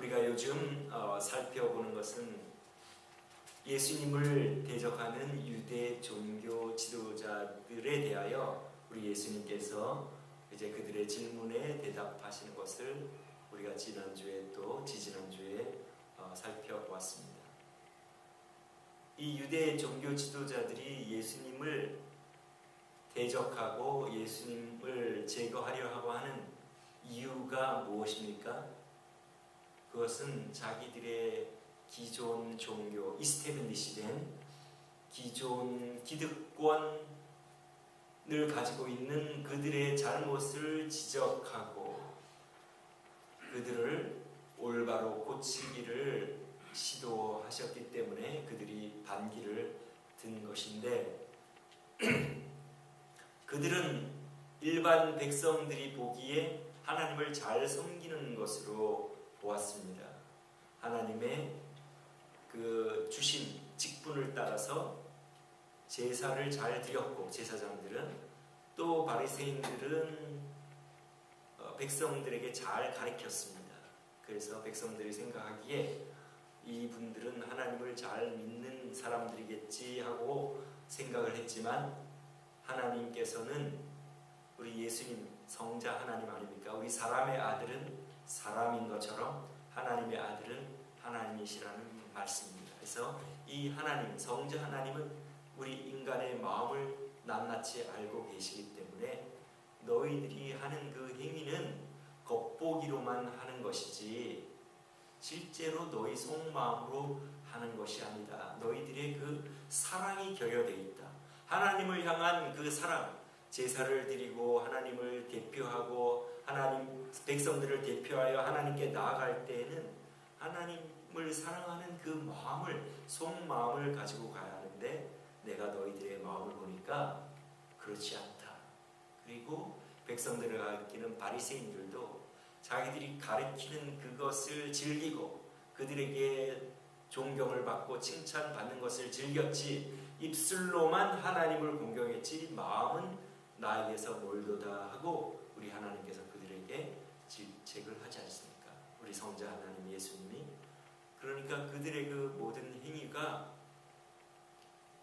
우리가 요즘 살펴보는 것은 예수님을 대적하는 유대 종교 지도자들에 대하여 우리 예수님께서 이제 그들의 질문에 대답하시는 것을 우리가 지난주에 또 지지난주에 살펴보았습니다. 이 유대 종교 지도자들이 예수님을 대적하고 예수님을 제거하려 하고 하는 이유가 무엇입니까? 그것은 자기들의 기존 종교, 이스테블리시된 기존 기득권을 가지고 있는 그들의 잘못을 지적하고 그들을 올바로 고치기를 시도하셨기 때문에 그들이 반기를 든 것인데 그들은 일반 백성들이 보기에 하나님을 잘 섬기는 것으로 보았습니다. 하나님의 그 주신 직분을 따라서 제사를 잘 드렸고 제사장들은 또 바리새인들은 백성들에게 잘 가르쳤습니다. 그래서 백성들이 생각하기에 이분들은 하나님을 잘 믿는 사람들이겠지 하고 생각을 했지만 하나님께서는 우리 예수님 성자 하나님 아닙니까? 우리 사람의 아들은 사람인 것처럼 하나님의 아들은 하나님이시라는 말씀입니다. 그래서 이 하나님, 성자 하나님은 우리 인간의 마음을 낱낱이 알고 계시기 때문에 너희들이 하는 그 행위는 겉보기로만 하는 것이지 실제로 너희 속마음으로 하는 것이 아니다. 너희들의 그 사랑이 결여되어 있다. 하나님을 향한 그 사랑, 제사를 드리고 하나님을 대표하고 하나님 백성들을 대표하여 하나님께 나아갈 때에는 하나님을 사랑하는 그 마음을 속마음을 가지고 가야 하는데 내가 너희들의 마음을 보니까 그렇지 않다. 그리고 백성들을 가르치는 바리새인들도 자기들이 가르치는 그것을 즐기고 그들에게 존경을 받고 칭찬받는 것을 즐겼지 입술로만 하나님을 공경했지 마음은 나에게서 멀도다 하고 우리 하나님께서 그들에게 질책을 하지 않습니까? 우리 성자 하나님 예수님이 그러니까 그들의 그 모든 행위가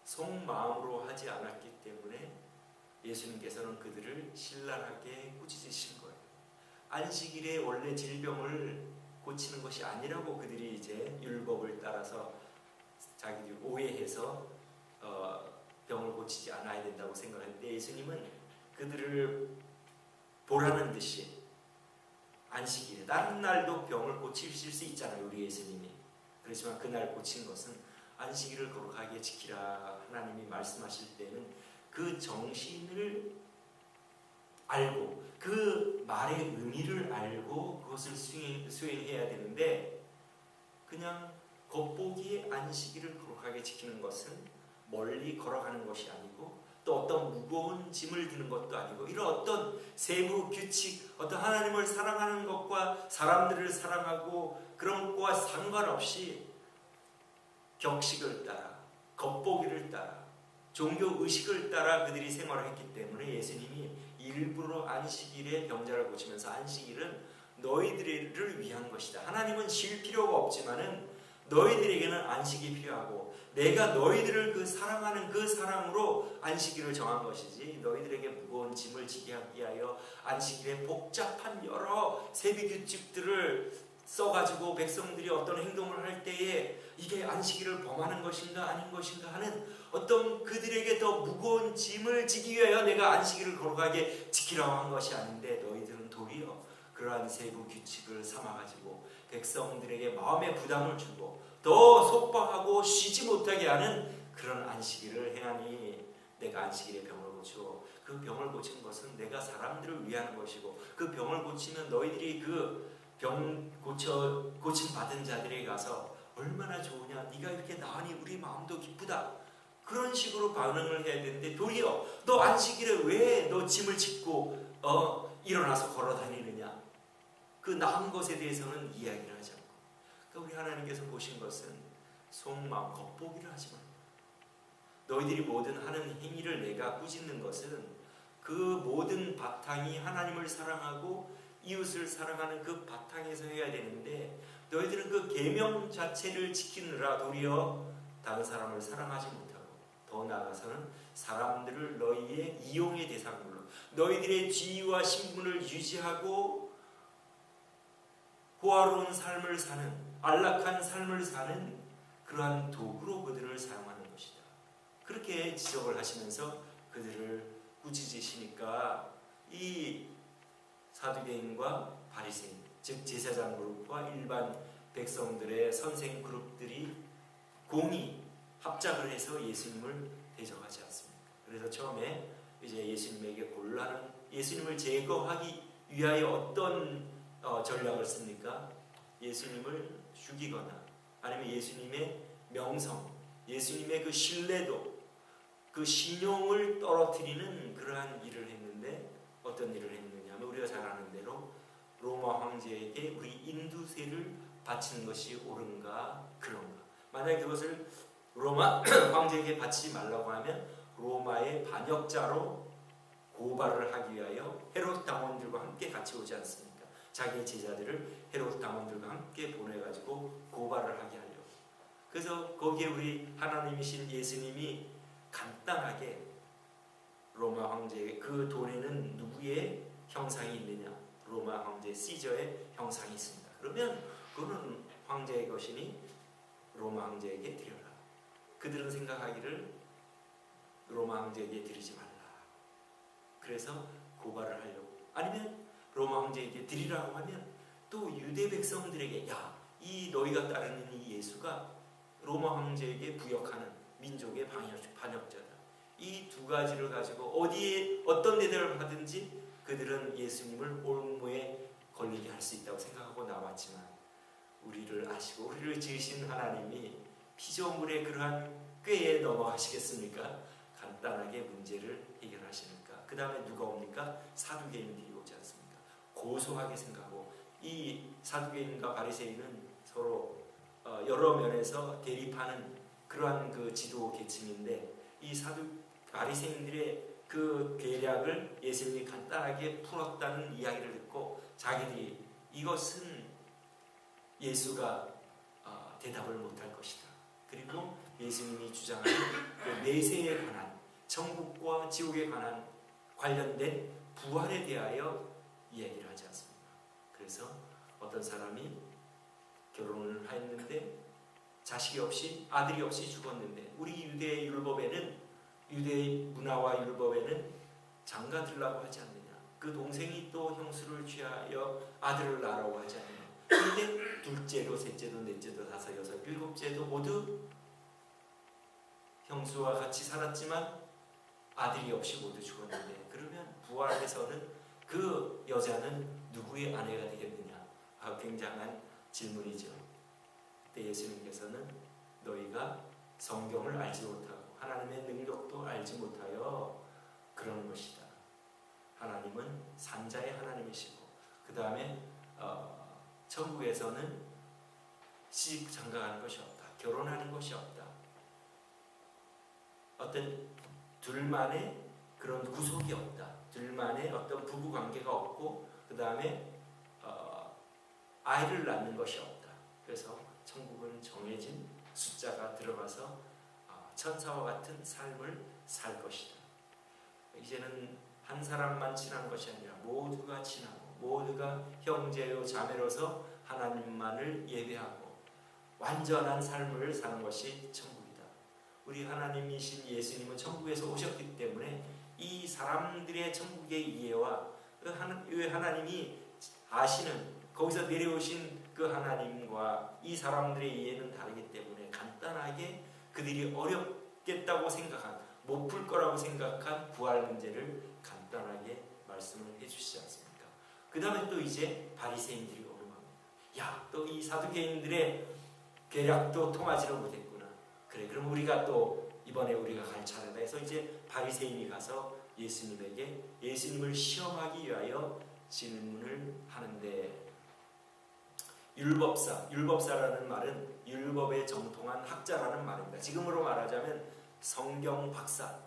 속마음으로 하지 않았기 때문에 예수님께서는 그들을 신랄하게 꾸짖으신 거예요. 안식일에 원래 질병을 고치는 것이 아니라고 그들이 이제 율법을 따라서 자기들이 오해해서 병을 고치지 않아야 된다고 생각했는데 예수님은 그들을 보라는 듯이 안식일에 다른 날도 병을 고치실 수 있잖아요. 우리 예수님이. 그렇지만 그날 고친 것은 안식일을 거룩하게 지키라 하나님이 말씀하실 때는 그 정신을 알고 그 말의 의미를 알고 그것을 수행해야 되는데 그냥 겉보기에 안식일을 거룩하게 지키는 것은 멀리 걸어가는 것이 아니고 또 어떤 무거운 짐을 드는 것도 아니고 이런 어떤 세부 규칙 어떤 하나님을 사랑하는 것과 사람들을 사랑하고 그런 것과 상관없이 격식을 따라 겉보기를 따라 종교의식을 따라 그들이 생활을 했기 때문에 예수님이 일부러 안식일에 병자를 고치면서 안식일은 너희들을 위한 것이다. 하나님은 쉴 필요가 없지만은 너희들에게는 안식이 필요하고 내가 너희들을 그 사랑하는 그 사랑으로 안식일을 정한 것이지 너희들에게 무거운 짐을 지게 하기 위하여 안식일에 복잡한 여러 세비 규칙들을 써가지고 백성들이 어떤 행동을 할 때에 이게 안식일을 범하는 것인가 아닌 것인가 하는 어떤 그들에게 더 무거운 짐을 지기 위하여 내가 안식일을 거룩하게 지키라고 한 것이 아닌데 너희들은 도리어 그러한 세부 규칙을 삼아가지고 백성들에게 마음의 부담을 주고 더 속박하고 쉬지 못하게 하는 그런 안식일을 행하니 내가 안식일에 병을 고치고 그 병을 고친 것은 내가 사람들을 위한 것이고 그 병을 고치면 너희들이 그 병 고침 받은 자들에게 가서 얼마나 좋으냐 네가 이렇게 나으니 우리 마음도 기쁘다 그런 식으로 반응을 해야 되는데 도리어 너 안식일에 왜 너 짐을 짓고 일어나서 걸어 다니느냐 그 나은 것에 대해서는 이야기를 하지 않고 그러니까 우리 하나님께서 보신 것은 속마음 겉보기를 하지 말고 너희들이 모든 하는 행위를 내가 꾸짖는 것은 그 모든 바탕이 하나님을 사랑하고 이웃을 사랑하는 그 바탕에서 해야 되는데 너희들은 그 계명 자체를 지키느라 도리어 다른 사람을 사랑하지 못하고 더 나아가서는 사람들을 너희의 이용의 대상으로 너희들의 지위와 신분을 유지하고 호화로운 삶을 사는 안락한 삶을 사는 그러한 도구로 그들을 사용하는 것이다. 그렇게 지적을 하시면서 그들을 꾸짖으시니까 이 사두개인과 바리새인, 즉 제사장 그룹과 일반 백성들의 선생 그룹들이 공히 합작을 해서 예수님을 대적하지 않습니까? 그래서 처음에 이제 예수님에게 곤란한 예수님을 제거하기 위하여 어떤 전략을 씁니까? 예수님을 죽이거나 아니면 예수님의 명성, 예수님의 그 신뢰도, 그 신용을 떨어뜨리는 그러한 일을 했는데 어떤 일을 했느냐 하면 우리가 잘 아는 대로 로마 황제에게 우리 인두세를 바치는 것이 옳은가 그런가. 만약에 그것을 로마 황제에게 바치지 말라고 하면 로마의 반역자로 고발을 하기 위하여 헤롯 당원들과 함께 같이 오지 않습니까? 자기의 제자들을 헤롯 당원들과 함께 보내가지고 고발을 하게 하려고. 그래서 거기에 우리 하나님이신 예수님이 간단하게 로마 황제의 그 돈에는 누구의 형상이 있느냐? 로마 황제 시저의 형상이 있습니다. 그러면 그거는 황제의 것이니 로마 황제에게 드려라. 그들은 생각하기를 로마 황제에게 드리지 말라. 그래서 고발을 하려고. 아니면 로마 황제에게 드리라고 하면 또 유대 백성들에게 야, 이 너희가 따르는 이 예수가 로마 황제에게 부역하는 민족의 반역자다. 이 두 가지를 가지고 어디에 어떤 데를 하든지 그들은 예수님을 올무에 걸리게 할 수 있다고 생각하고 나왔지만 우리를 아시고 우리를 지으신 하나님이 피조물의 그러한 꾀에 넘어가시겠습니까? 간단하게 문제를 해결하시니까 그 다음에 누가 옵니까? 사두개인들이 오지 않습니까? 고소하게 생각하고 이 사두개인과 바리새인은 서로 여러 면에서 대립하는 그러한 그 지도 계층인데 이 바리새인들의 그 계략을 예수님이 간단하게 풀었다는 이야기를 듣고 자기들이 이것은 예수가 대답을 못할 것이다. 그리고 예수님이 주장하는 그 내세에 관한 천국과 지옥에 관한 관련된 부활에 대하여 이야기를 하지 않습니다. 그래서 어떤 사람이 결혼을 했는데 자식이 없이 아들이 없이 죽었는데 우리 유대 율법에는 유대 문화와 율법에는 장가들라고 하지 않느냐. 그 동생이 또 형수를 취하여 아들을 낳으라고 하지 않느냐. 그런데 둘째도 셋째도 넷째도 다섯 여섯 일곱째도 모두 형수와 같이 살았지만 아들이 없이 모두 죽었는데 그러면 부활에서는 그 여자는 누구의 아내가 되겠느냐. 굉장한 질문이죠. 그때 예수님께서는 너희가 성경을 알지 못하고 하나님의 능력도 알지 못하여 그러는 것이다. 하나님은 산자의 하나님이시고 그 다음에 천국에서는 시집 장가가는 것이 없다. 결혼하는 것이 없다. 어떤 둘만의 그런 구속이 없다. 둘만의 어떤 부부관계가 없고 그 다음에 아이를 낳는 것이 없다. 그래서 천국은 정해진 숫자가 들어가서 천사와 같은 삶을 살 것이다. 이제는 한 사람만 지난 것이 아니라 모두가 지나고 모두가 형제요 자매로서 하나님만을 예배하고 완전한 삶을 사는 것이 천국이다. 우리 하나님이신 예수님은 천국에서 오셨기 때문에 이 사람들의 천국의 이해와 그 하나님이 아시는 거기서 내려오신 그 하나님과 이 사람들의 이해는 다르기 때문에 간단하게 그들이 어렵겠다고 생각한 못 풀 거라고 생각한 부활 문제를 간단하게 말씀을 해주시지 않습니까? 그 다음에 또 이제 바리새인들이 오는 겁니다. 야, 또 이 사두개인들의 계략도 통하지를 못했구나. 그래, 그럼 우리가 또 이번에 우리가 갈 차례다 해서 이제 바리새인이 가서 예수님에게 예수님을 시험하기 위하여 질문을 하는데 율법사라는 말은 율법에 정통한 학자라는 말입니다. 지금으로 말하자면 성경 박사,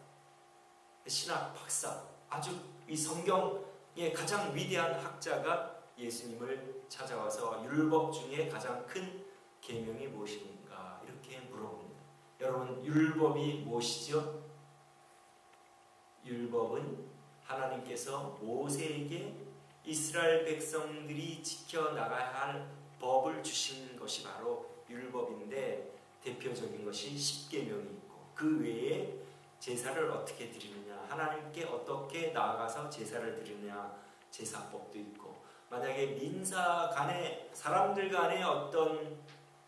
신학 박사, 아주 이 성경의 가장 위대한 학자가 예수님을 찾아와서 율법 중에 가장 큰 계명이 무엇인가 이렇게 물어봅니다. 여러분, 율법이 무엇이죠? 율법은 하나님께서 모세에게 이스라엘 백성들이 지켜나가야 할 법을 주신 것이 바로 율법인데, 대표적인 것이 십계명이 있고 그 외에 제사를 어떻게 드리느냐, 하나님께 어떻게 나아가서 제사를 드리느냐, 제사법도 있고, 만약에 민사 간에 사람들 간에 어떤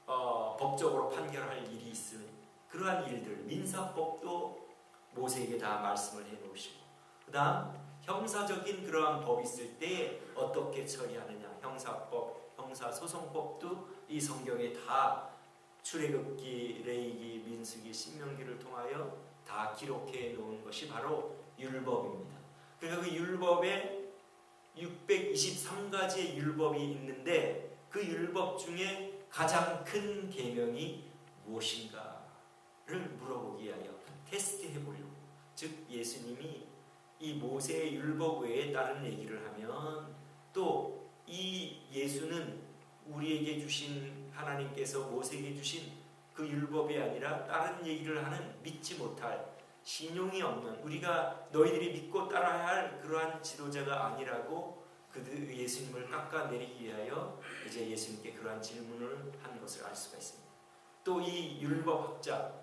법적으로 판결할 일이 있으면 그러한 일들, 민사법도 모세에게 다 말씀을 해놓으시고, 그 다음 형사적인 그러한 법이 있을 때 어떻게 처리하느냐, 형사법, 형사소송법도 이 성경에 다 출애굽기, 레위기, 민수기, 신명기를 통하여 다 기록해 놓은 것이 바로 율법입니다. 그러니까 그 율법에 623가지의 율법이 있는데 그 율법 중에 가장 큰 계명이 무엇인가를 물어보기 위하여 테스트해 보려고, 즉 예수님이 이 모세의 율법 외에 다른 얘기를 하면 또 이 예수는 우리에게 주신, 하나님께서 모세에게 주신 그 율법이 아니라 다른 얘기를 하는, 믿지 못할, 신용이 없는, 우리가 너희들이 믿고 따라야 할 그러한 지도자가 아니라고 그들 예수님을 깎아내리기 위하여 이제 예수님께 그러한 질문을 한 것을 알 수가 있습니다. 또 이 율법학자,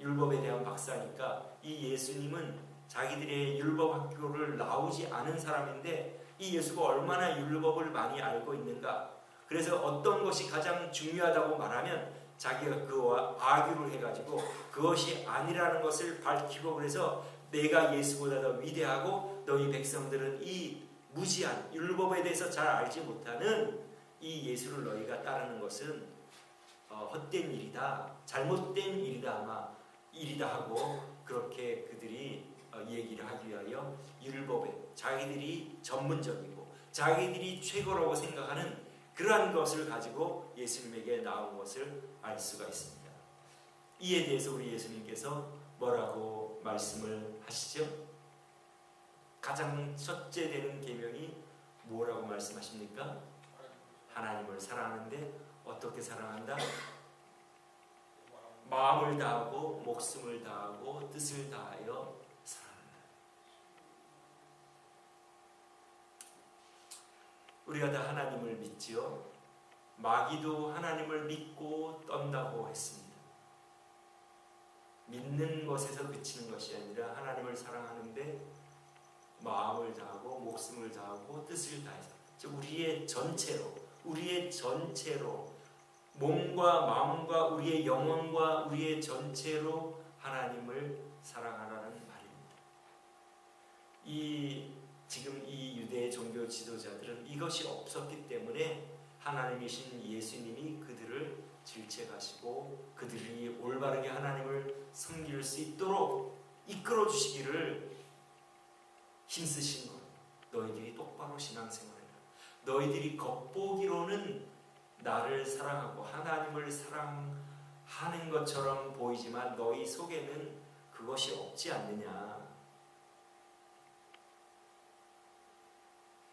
율법에 대한 박사니까 이 예수님은 자기들의 율법 학교를 나오지 않은 사람인데 이 예수가 얼마나 율법을 많이 알고 있는가, 그래서 어떤 것이 가장 중요하다고 말하면 자기가 그와 아규를 해가지고 그것이 아니라는 것을 밝히고, 그래서 내가 예수보다 더 위대하고 너희 백성들은 이 무지한 율법에 대해서 잘 알지 못하는 이 예수를 너희가 따르는 것은 헛된 일이다, 잘못된 일이다, 아마 일이다 하고 그렇게 그들이 얘기를 하기 위하여 율법에 자기들이 전문적이고 자기들이 최고라고 생각하는 그러한 것을 가지고 예수님에게 나온 것을 알 수가 있습니다. 이에 대해서 우리 예수님께서 뭐라고 말씀을 하시죠? 가장 첫째 되는 계명이 뭐라고 말씀하십니까? 하나님을 사랑하는데 어떻게 사랑한다? 마음을 다하고 목숨을 다하고 뜻을 다하여 사랑한다. 우리가 다 하나님을 믿지요. 마귀도 하나님을 믿고 떤다고 했습니다. 믿는 것에서 그치는 것이 아니라 하나님을 사랑하는데 마음을 다하고 목숨을 다하고 뜻을 다해서, 즉 우리의 전체로 몸과 마음과 우리의 영혼과 우리의 전체로 하나님을 사랑하라는 말입니다. 지금 이 유대 종교 지도자들은 이것이 없었기 때문에 하나님이신 예수님이 그들을 질책하시고 그들이 올바르게 하나님을 섬길 수 있도록 이끌어 주시기를 힘쓰신 것. 너희들이 똑바로 신앙생활해라. 너희들이 겉보기로는 나를 사랑하고 하나님을 사랑하는 것처럼 보이지만 너희 속에는 그것이 없지 않느냐.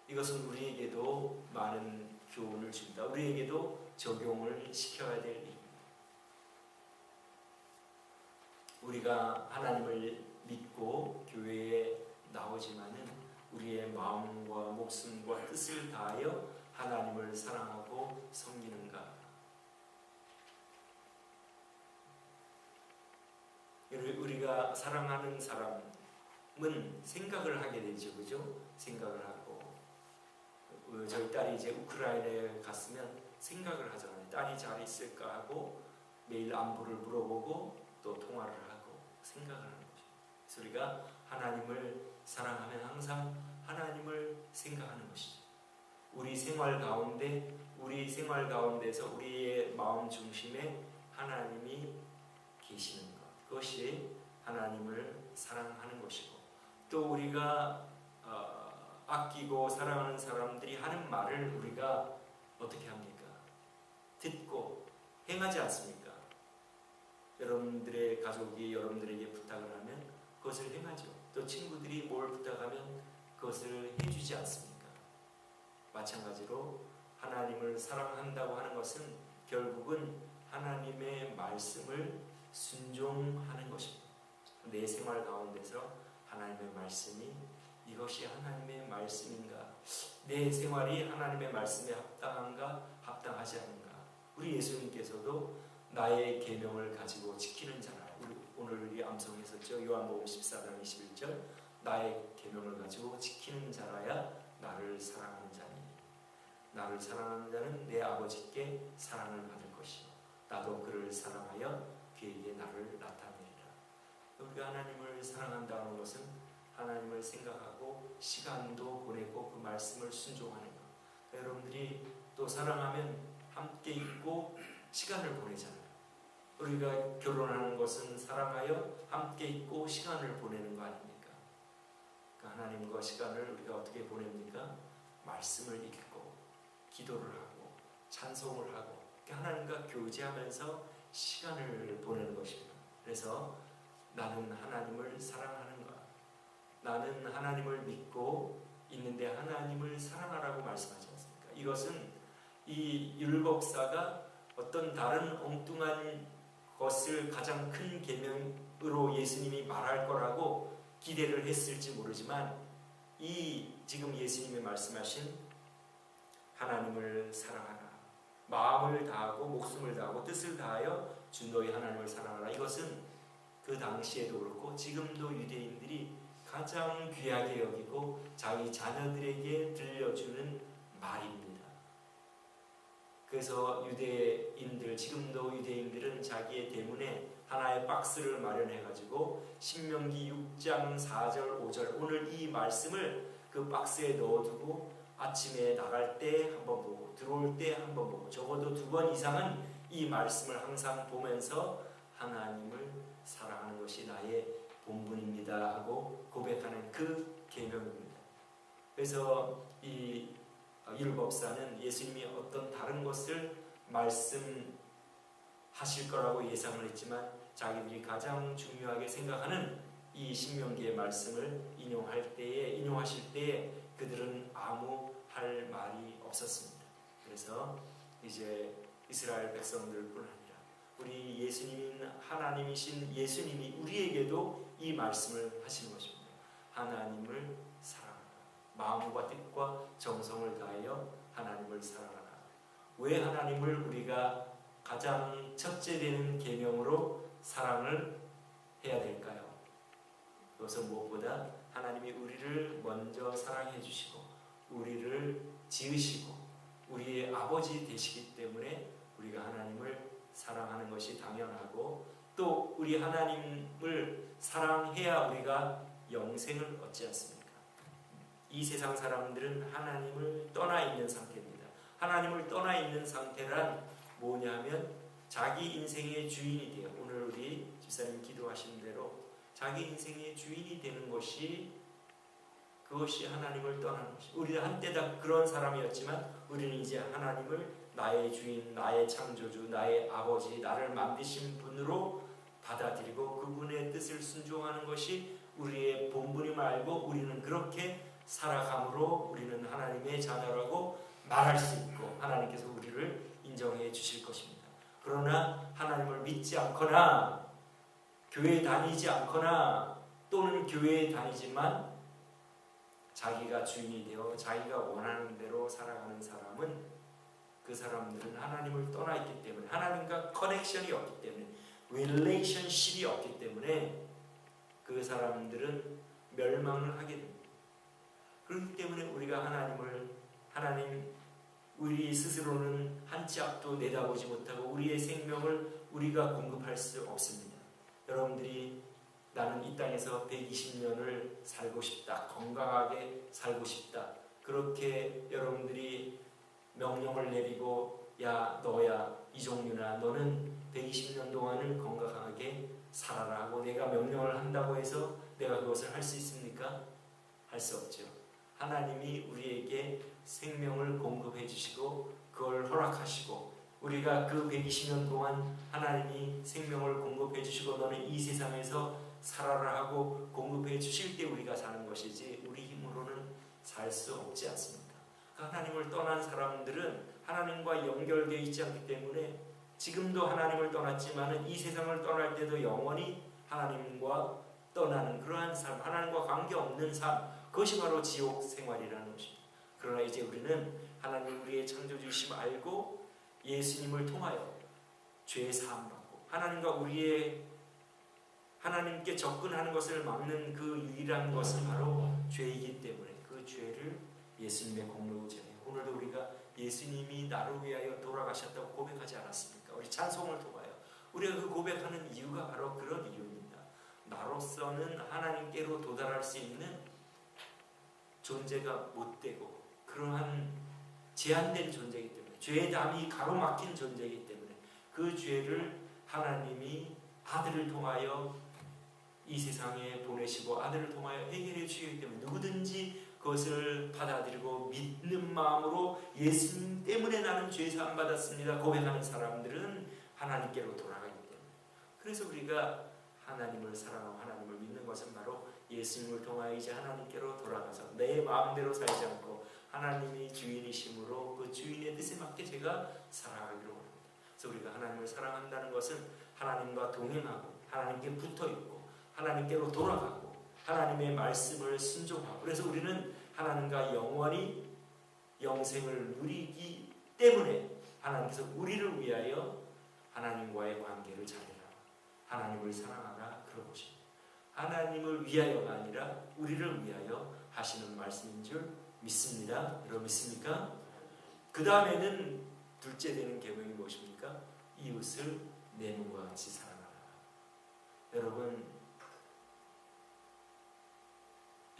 이것은 우리에게도 많은 교훈을 줍니다. 우리에게도 적용을 시켜야 될 일입니다. 우리가 하나님을 믿고 교회에 나오지만은 우리의 마음과 목숨과 뜻을 다하여 하나님을 사랑하고 섬기는가? 우리가 사랑하는 사람은 생각을 하게 되죠, 그죠? 생각을 하고, 저희 딸이 이제 우크라이나에 갔으면 생각을 하잖아요. 딸이 잘 있을까 하고 매일 안부를 물어보고 또 통화를 하고 생각을 하는 거죠. 그래서 우리가 하나님을 사랑하면 항상 하나님을 생각하는 것이죠. 우리 생활 가운데서 우리의 마음 중심에 하나님이 계시는 것, 그것이 하나님을 사랑하는 것이고, 또 우리가 아끼고 사랑하는 사람들이 하는 말을 우리가 어떻게 합니까? 듣고 행하지 않습니까? 여러분들의 가족이 여러분들에게 부탁을 하면 그것을 행하죠. 또 친구들이 뭘 부탁하면 그것을 해주지 않습니까? 마찬가지로 하나님을 사랑한다고 하는 것은 결국은 하나님의 말씀을 순종하는 것입니다. 내 생활 가운데서 하나님의 말씀이 이것이 하나님의 말씀인가? 내 생활이 하나님의 말씀에 합당한가? 합당하지 않은가? 우리 예수님께서도 나의 계명을 가지고 지키는 자라. 오늘 우리 암송했었죠. 요한복음 14장 21절 나의 계명을 가지고 지키는 자라야 나를 사랑하는 자니 나를 사랑하는 자는 내 아버지께 사랑을 받을 것이요 나도 그를 사랑하여 그에게 나를 나타내리라. 우리가 하나님을 사랑한다는 것은 하나님을 생각하고 시간도 보내고 그 말씀을 순종하는 것. 여러분들이 또 사랑하면 함께 있고 시간을 보내잖아요. 우리가 결혼하는 것은 사랑하여 함께 있고 시간을 보내는 거 아닙니까? 그러니까 하나님과 시간을 우리가 어떻게 보냅니까? 말씀을 읽고 기도를 하고 찬송을 하고 하나님과 교제하면서 시간을 보내는 것입니다. 그래서 나는 하나님을 사랑하는 거야. 나는 하나님을 믿고 있는데 하나님을 사랑하라고 말씀하지 않습니까? 이것은 이 율법사가 어떤 다른 엉뚱한 것을 가장 큰 계명으로 예수님이 말할 거라고 기대를 했을지 모르지만 이 지금 예수님이 말씀하신 하나님을 사랑하라, 마음을 다하고 목숨을 다하고 뜻을 다하여 주 너희 하나님을 사랑하라, 이것은 그 당시에도 그렇고 지금도 유대인들이 가장 귀하게 여기고 자기 자녀들에게 들려주는 말입니다. 그래서 유대인들, 지금도 유대인들은 자기의 대문에 하나의 박스를 마련해가지고 신명기 6장 4절 5절 오늘 이 말씀을 그 박스에 넣어두고 아침에 나갈 때 한번 보고 들어올 때 한번 보고 적어도 2번 이상은 이 말씀을 항상 보면서 하나님을 사랑하는 것이 나의 본분입니다 하고 고백하는 그 계명입니다. 그래서 이 율법사는 예수님이 어떤 다른 것을 말씀하실 거라고 예상을 했지만 자기들이 가장 중요하게 생각하는 이 신명기의 말씀을 인용하실 때에 그들은 아무 할 말이 없었습니다. 그래서 이제 이스라엘 백성들뿐 아니라 우리 예수님인 하나님이신 예수님이 우리에게도 이 말씀을 하시는 것입니다. 하나님을 사랑하라. 마음과 뜻과 정성을 다하여 하나님을 사랑하라. 왜 하나님을 우리가 가장 첫째 되는 계명으로 사랑을 해야 될까요? 그것은 무엇보다 하나님이 우리를 먼저 사랑해 주시고 우리를 지으시고 우리의 아버지 되시기 때문에 우리가 하나님을 사랑하는 것이 당연하고 또 우리 하나님을 사랑해야 우리가 영생을 얻지 않습니까? 이 세상 사람들은 하나님을 떠나 있는 상태입니다. 하나님을 떠나 있는 상태란 뭐냐면 자기 인생의 주인이 돼요. 오늘 우리 집사님 기도하신 대로 자기 인생의 주인이 되는 것이 그것이 하나님을 떠나는 것이. 우리는 한때 다 그런 사람이었지만 우리는 이제 하나님을 나의 주인, 나의 창조주, 나의 아버지, 나를 만드신 분으로 받아들이고 그분의 뜻을 순종하는 것이 우리의 본분임을 알고 우리는 그렇게 살아감으로 우리는 하나님의 자녀라고 말할 수 있고 하나님께서 우리를 인정해 주실 것입니다. 그러나 하나님을 믿지 않거나 교회에 다니지 않거나 또는 교회에 다니지만 자기가 주인이 되어 자기가 원하는 대로 살아가는 사람은 그 사람들은 하나님을 떠나 있기 때문에 하나님과 커넥션이 없기 때문에 릴레이션십이 없기 때문에 그 사람들은 멸망을 하게 됩니다. 그렇기 때문에 우리가 하나님 우리 스스로는 한 치 앞도 내다보지 못하고 우리의 생명을 우리가 공급할 수 없습니다. 여러분들이 나는 이 땅에서 120년을 살고 싶다, 건강하게 살고 싶다, 그렇게 여러분들이 명령을 내리고 야 너야 이종류나 너는 120년 동안을 건강하게 살아라 하고 내가 명령을 한다고 해서 내가 그것을 할 수 있습니까? 할 수 없죠. 하나님이 우리에게 생명을 공급해 주시고 그걸 허락하시고 우리가 그 120년 동안 하나님이 생명을 공급해 주시고 너는 이 세상에서 살아라 하고 공급해 주실 때 우리가 사는 것이지 우리 힘으로는 살 수 없지 않습니까? 하나님을 떠난 사람들은 하나님과 연결되어 있지 않기 때문에 지금도 하나님을 떠났지만 이 세상을 떠날 때도 영원히 하나님과 떠나는 그러한 삶, 하나님과 관계없는 삶, 그것이 바로 지옥 생활이라는 것입니다. 그러나 이제 우리는 하나님 우리의 창조주이심 알고 예수님을 통하여 죄 사함 받고 하나님과 우리의 하나님께 접근하는 것을 막는 그 유일한 것은 바로 죄이기 때문에 그 죄를 예수님의 공로로 제하여 오늘도 우리가 예수님이 나를 위하여 돌아가셨다고 고백하지 않았습니까? 우리 찬송을 통하여 우리가 그 고백하는 이유가 바로 그런 이유입니다. 나로서는 하나님께로 도달할 수 있는 존재가 못되고 그러한 제한된 존재이기 때문에 죄의 담이 가로막힌 존재이기 때문에 그 죄를 하나님이 아들을 통하여 이 세상에 보내시고 아들을 통하여 해결해 주시기 때문에 누구든지 그것을 받아들이고 믿는 마음으로 예수님 때문에 나는 죄 사함 받았습니다 고백하는 사람들은 하나님께로 돌아가기 때문에 그래서 우리가 하나님을 사랑하고 하나님을 믿는 것은 바로 예수님을 통하여 이제 하나님께로 돌아가서 내 마음대로 살지 않고 하나님이 주인이심으로 그 주인의 뜻에 맞게 제가 살아가기로 합니다. 그래서 우리가 하나님을 사랑한다는 것은 하나님과 동행하고 하나님께 붙어있고 하나님께로 돌아가고 하나님의 말씀을 순종하고 그래서 우리는 하나님과 영원히 영생을 누리기 때문에 하나님께서 우리를 위하여 하나님과의 관계를 잘해라 하나님을 사랑하라 그런 것입니다. 하나님을 위하여가 아니라 우리를 위하여 하시는 말씀인 줄 믿습니다. 여러분 믿습니까? 그 다음에는 둘째 되는 계명이 무엇입니까? 이웃을 내 몸과 같이 사랑하라.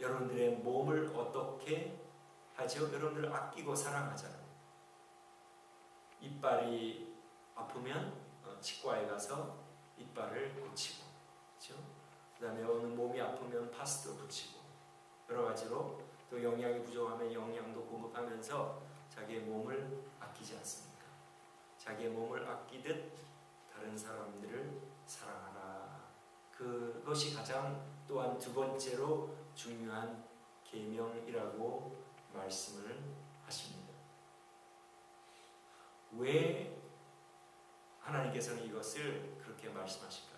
여러분들의 몸을 어떻게 하죠? 여러분들 아끼고 사랑하잖아요. 이빨이 아프면 치과에 가서 이빨을 고치고, 그렇죠? 그 다음에 어느 몸이 아프면 파스도 붙이고, 여러 가지로 또 영양이 부족하면 영양도 공급하면서 자기의 몸을 아끼지 않습니까? 자기의 몸을 아끼듯 다른 사람들을 사랑하라. 그것이 가장 또한 두 번째로 중요한 계명이라고 말씀을 하십니다. 왜 하나님께서는 이것을 그렇게 말씀하실까요?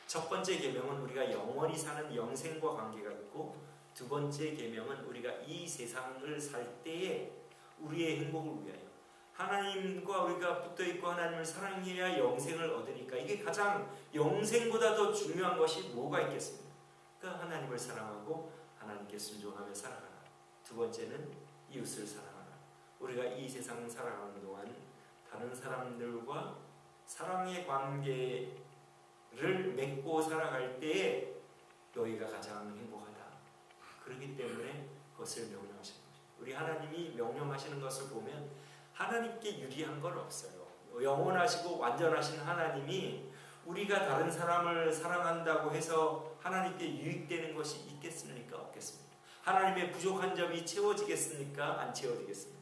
첫 번째 계명은 우리가 영원히 사는 영생과 관계가 있고 두 번째 계명은 우리가 이 세상을 살 때에 우리의 행복을 위하여 하나님과 우리가 붙어있고 하나님을 사랑해야 영생을 얻으니까 이게 가장 영생보다 더 중요한 것이 뭐가 있겠습니까? 그러니까 하나님을 사랑하고 하나님께 순종하며 살아가라. 두 번째는 이웃을 사랑하라. 우리가 이 세상 살아가는 동안 다른 사람들과 사랑의 관계를 맺고 살아갈 때에 너희가 가장 행복하다. 그렇기 때문에 그것을 명령하시는 거죠. 우리 하나님이 명령하시는 것을 보면 하나님께 유리한 건 없어요. 영원하시고 완전하신 하나님이 우리가 다른 사람을 사랑한다고 해서 하나님께 유익되는 것이 있겠습니까? 없겠습니까? 하나님의 부족한 점이 채워지겠습니까? 안 채워지겠습니까?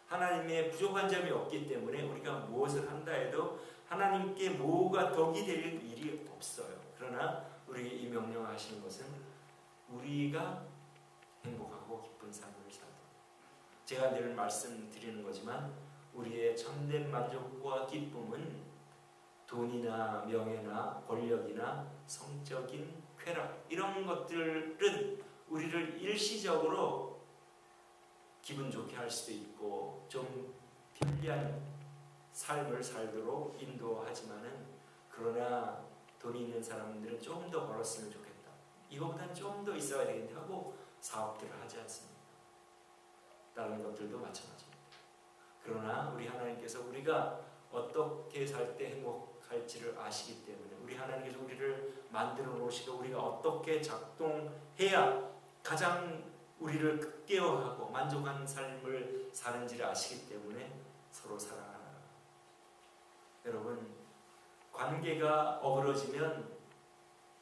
하나님의 부족한 점이 없기 때문에 우리가 무엇을 한다 해도 하나님께 뭐가 덕이 될 일이 없어요. 그러나 우리에게 이 명령하시는 것은 우리가 행복하고 기쁜 삶을 살도록. 제가 늘 말씀드리는 거지만 우리의 참된 만족과 기쁨은 돈이나 명예나 권력이나 성적인 쾌락 이런 것들은 우리를 일시적으로 기분 좋게 할 수도 있고 좀 편리한 삶을 살도록 인도하지만은 그러나 돈이 있는 사람들은 좀 더 벌었으면 좋겠다. 이거보다는 좀 더 있어야 되겠는데 하고 사업들을 하지 않습니다. 다른 것들도 마찬가지입니다. 그러나 우리 하나님께서 우리가 어떻게 살 때 행복할지를 아시기 때문에 우리 하나님께서 우리를 만들어 놓으시고 우리가 어떻게 작동해야 가장 우리를 극대화하고 만족한 삶을 사는지를 아시기 때문에 서로 사랑하라. 여러분 관계가 어그러지면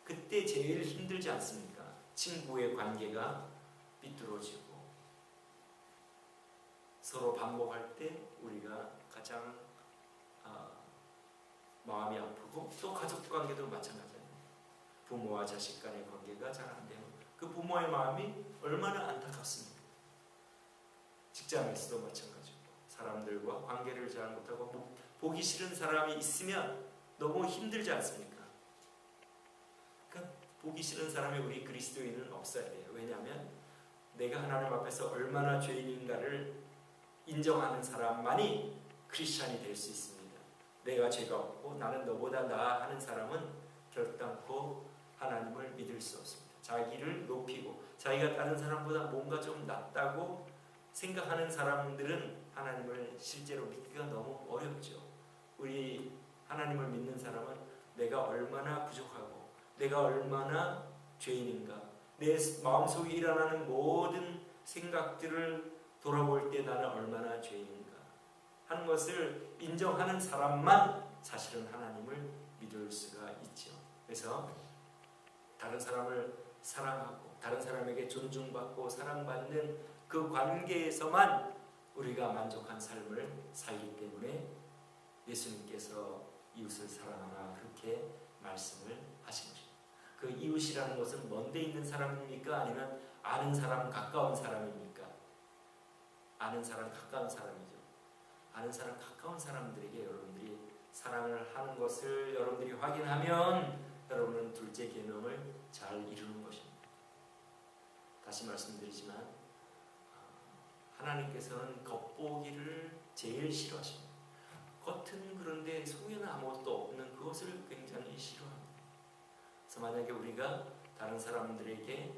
그때 제일 힘들지 않습니까? 친구의 관계가 삐뚤어지고 서로 반복할 때 우리가 가장 마음이 아프고 또 가족 관계도 마찬가지입니다. 부모와 자식 간의 관계가 잘 안 되고 그 부모의 마음이 얼마나 안타깝습니까? 직장에서도 마찬가지고 사람들과 관계를 잘 못하고 보기 싫은 사람이 있으면 너무 힘들지 않습니까? 그러니까 보기 싫은 사람이 우리 그리스도인은 없어야 돼요. 왜냐하면 내가 하나님 앞에서 얼마나 죄인인가를 인정하는 사람만이 크리스찬이 될 수 있습니다. 내가 죄가 없고 나는 너보다 나아 하는 사람은 결단코 하나님을 믿을 수 없습니다. 자기를 높이고 자기가 다른 사람보다 뭔가 좀 낫다고 생각하는 사람들은 하나님을 실제로 믿기가 너무 어렵죠. 우리 하나님을 믿는 사람은 내가 얼마나 부족하고 내가 얼마나 죄인인가, 내 마음속에 일어나는 모든 생각들을 돌아볼 때 나는 얼마나 죄인인가 하는 것을 인정하는 사람만 사실은 하나님을 믿을 수가 있죠. 그래서 다른 사람을 사랑하고 다른 사람에게 존중받고 사랑받는 그 관계에서만 우리가 만족한 삶을 살기 때문에 예수님께서 이웃을 사랑하라 그렇게 말씀을 하신 것입니다. 그 이웃이라는 것은 먼데 있는 사람입니까? 아니면 아는 사람, 가까운 사람입니까? 아는 사람, 가까운 사람이죠. 아는 사람, 가까운 사람들에게 여러분들이 사랑을 하는 것을 여러분들이 확인하면 여러분은 둘째 계명을 잘 이루는 것입니다. 다시 말씀드리지만 하나님께서는 겉보기를 제일 싫어하십니다. 겉은 그런데 속에는 아무것도 없는 그것을 굉장히 싫어합니다. 그래서 만약에 우리가 다른 사람들에게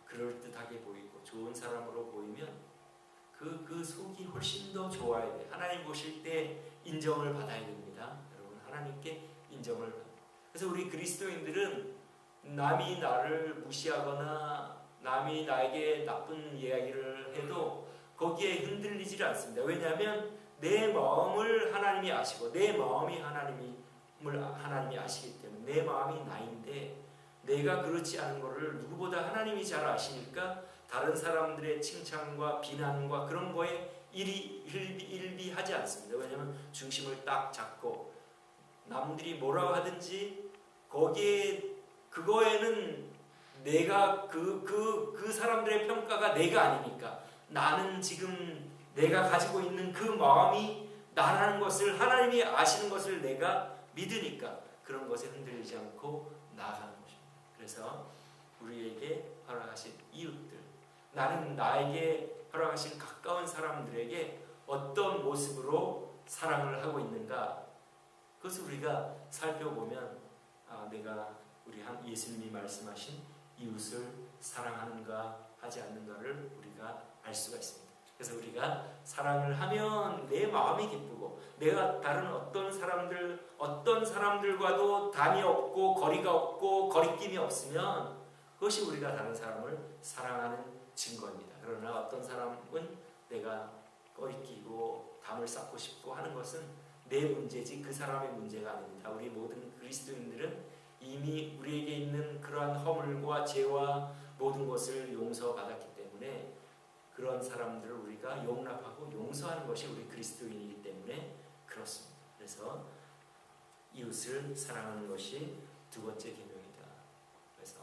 그럴듯하게 보이고 좋은 사람으로 보이면 그 속이 훨씬 더 좋아야 돼. 하나님 보실 때 인정을 받아야 됩니다. 여러분 하나님께 인정을 받아요. 그래서 우리 그리스도인들은 남이 나를 무시하거나 남이 나에게 나쁜 이야기를 해도 거기에 흔들리지 않습니다. 왜냐하면 내 마음을 하나님이 아시고 내 마음이 하나님이 아시기 때문에 내 마음이 나인데 내가 그렇지 않은 것을 누구보다 하나님이 잘 아시니까 다른 사람들의 칭찬과 비난과 그런 거에 일비하지 않습니다. 왜냐하면 중심을 딱 잡고 남들이 뭐라고 하든지 거기에 그거에는 내가 그 사람들의 평가가 내가 아니니까 나는 지금 내가 가지고 있는 그 마음이 나라는 것을 하나님이 아시는 것을 내가 믿으니까 그런 것에 흔들리지 않고 나아가는 것입니다. 그래서 우리에게 허락하신 이웃들, 나는 나에게 허락하신 가까운 사람들에게 어떤 모습으로 사랑을 하고 있는가, 그것을 우리가 살펴보면 내가 우리 예수님이 말씀하신 이웃을 사랑하는가 하지 않는가를 우리가 알 수가 있습니다. 그래서 우리가 사랑을 하면 내 마음이 기쁘고 내가 다른 어떤 사람들과도 담이 없고 거리가 없고 거리낌이 없으면 그것이 우리가 다른 사람을 사랑하는 증거입니다. 그러나 어떤 사람은 내가 거리끼고 담을 쌓고 싶고 하는 것은 내 문제지 그 사람의 문제가 아닙니다. 우리 모든 그리스도인들은 이미 우리에게 있는 그러한 허물과 죄와 모든 것을 용서받았기 때문에 그런 사람들을 우리가 용납하고 용서하는 것이 우리 그리스도인이기 때문에 그렇습니다. 그래서 이웃을 사랑하는 것이 두 번째 계명이다. 그래서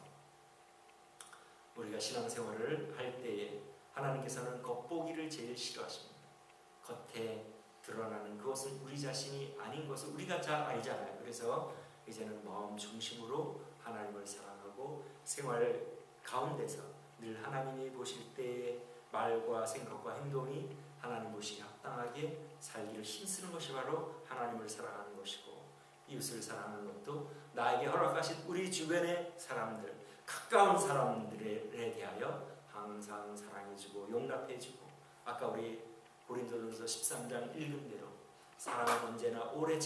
우리가 신앙생활을 할 때에 하나님께서는 겉보기를 제일 싫어하십니다. 겉에 드러나는 그것은 우리 자신이 아닌 것을 우리가 잘 알잖아요. 그래서 이제는 마음 중심으로 하나님을 사랑하고 생활 가운데서 늘 하나님이 보실 때의 말과 생각과 행동이 하나님 보시기에 합당하게 살기를 힘쓰는 것이 바로 하나님을 사랑하는 것이고, 이웃을 사랑하는 것도 나에게 허락하신 우리 주변의 사람들, 가까운 사람들에 대하여 항상 사랑해주고 용납해주고, 아까 우리 고린도전서 13장 읽은 대로 사랑은 언제나 오래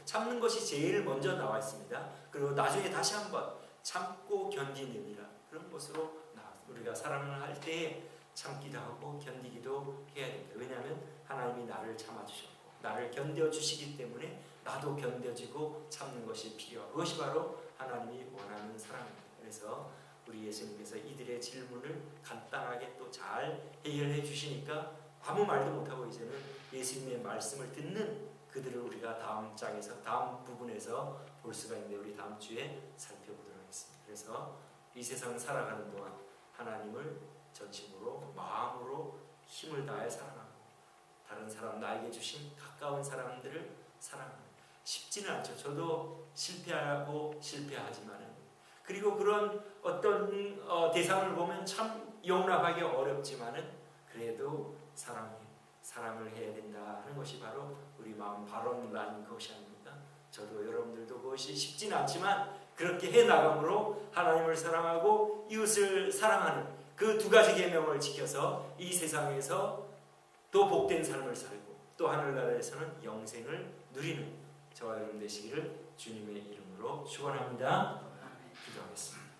참는 것이 제일 먼저 나와 있습니다. 그리고 나중에 다시 한번 참고 견디느니라, 그런 것으로 우리가 사랑을 할 때에 참기도 하고 견디기도 해야 됩니다. 왜냐하면 하나님이 나를 참아주셨고 나를 견뎌주시기 때문에 나도 견뎌지고 참는 것이 필요하고, 그것이 바로 하나님이 원하는 사랑입니다. 그래서 우리 예수님께서 이들의 질문을 간단하게 또 잘 해결해 주시니까 아무 말도 못하고 이제는 예수님의 말씀을 듣는 그들을 우리가 다음 장에서 다음 부분에서 볼 수가 있는데 우리 다음 주에 살펴보도록 하겠습니다. 그래서 이 세상 살아가는 동안 하나님을 전심으로 마음으로 힘을 다해 사랑하고 다른 사람, 나에게 주신 가까운 사람들을 사랑하는, 쉽지는 않죠. 저도 실패하고 실패하지만은, 그리고 그런 어떤 대상을 보면 참 용납하기 어렵지만은 그래도 사랑을 해야 된다 하는 것이 바로 우리 마음 바로는 것이 아닙니까? 저도 여러분들도 그것이 쉽지는 않지만 그렇게 해 나감으로 하나님을 사랑하고 이웃을 사랑하는 그 두 가지 계명을 지켜서 이 세상에서 또 복된 삶을 살고 또 하늘나라에서는 영생을 누리는 저와 여러분 되시기를 주님의 이름으로 축원합니다. 기도하겠습니다.